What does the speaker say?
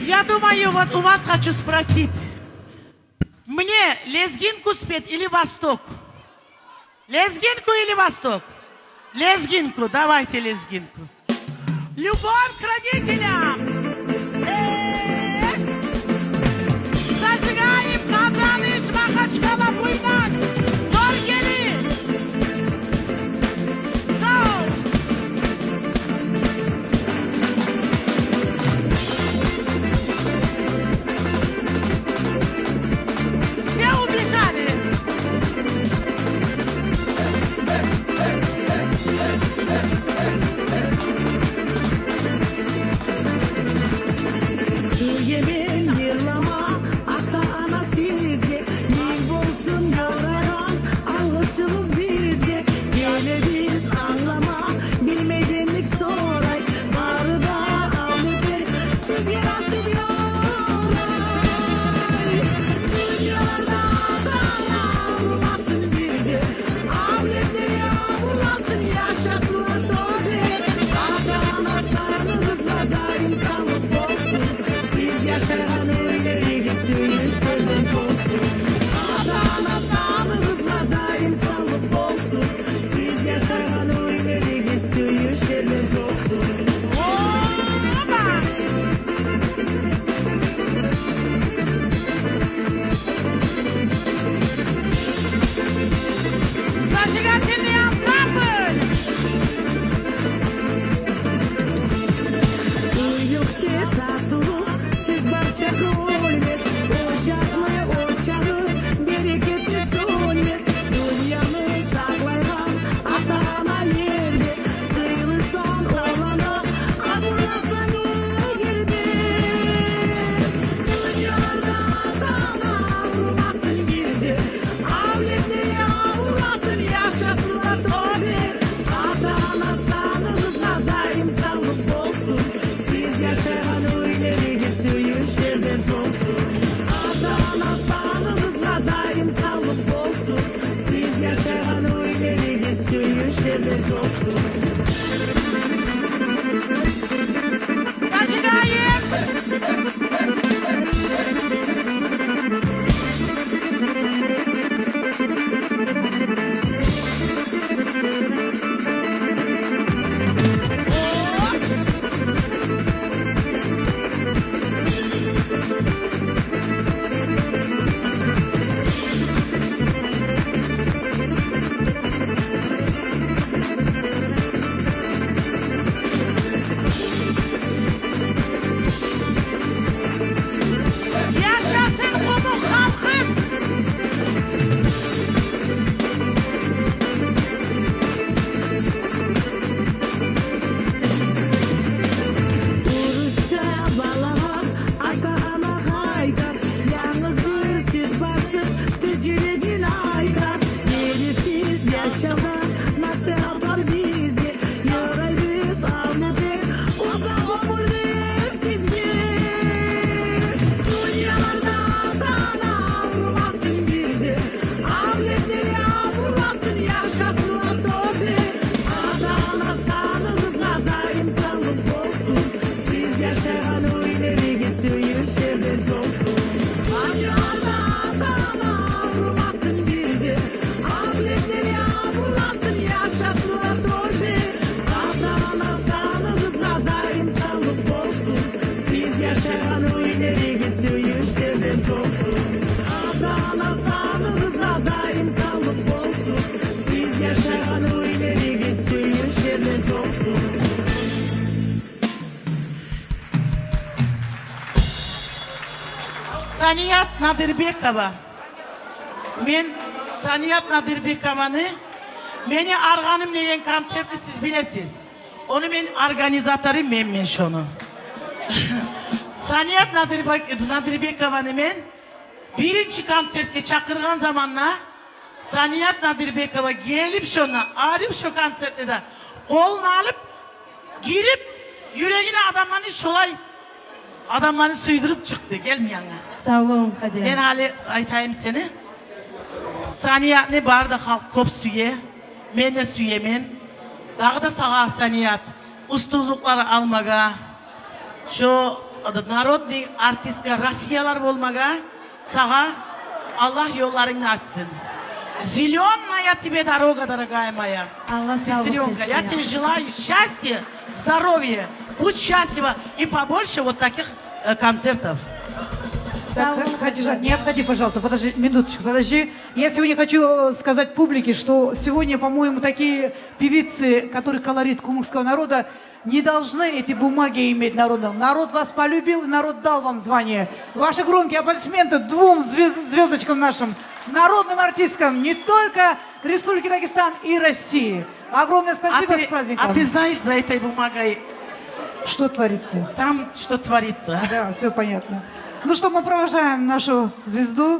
Я думаю, вот у вас хочу спросить. Мне лезгинку спеть или восток? Лезгинку или восток? Лезгинку, давайте лезгинку. Любовь к родителям! Зажигаем Казаныш, Махачкала, Буйнак! Торгели! Все убежали! Saniyat Nadirbekova. Men Saniyat Nadirbekovani meni Arg'anim degan konsertni siz bilasiz. Onu men organizatori men şunu. Saniyat Nadirbekovani men birinchi konsertga chaqirgan zamanla Saniyat Nadirbekova gelip şunu arif şu konsertde qo'lini alıp girip yüreğine adamlarını suydurup çıktı. Gelmeyen. Sağ olun Hadi. Ben hali aytayım seni. Saniyatni barda halk kop suye. Men de suyemen. Dağı da sağa saniyat. Ustulukları almaga. Şu народный артистка Россиялар болмага, сага Аллах yollarını açsın. Зеленая тебе дорога, дорогая моя. Allah Сестренка, я тебе желаю счастья, здоровья, будь счастлива и побольше вот таких концертов. Так, Хадижа, не отходи, пожалуйста, подожди, минуточку, подожди. Я сегодня хочу сказать публике, что сегодня, по-моему, такие певицы, которые колорит кумыкского народа, не должны эти бумаги иметь народом. Народ вас полюбил, и народ дал вам звание. Ваши громкие аплодисменты двум звездочкам нашим, народным артисткам, не только Республики Дагестан и России. Огромное спасибо, с праздником. А ты знаешь, за этой бумагой Что творится? там что творится? Да, все понятно. Ну что, мы провожаем нашу звезду.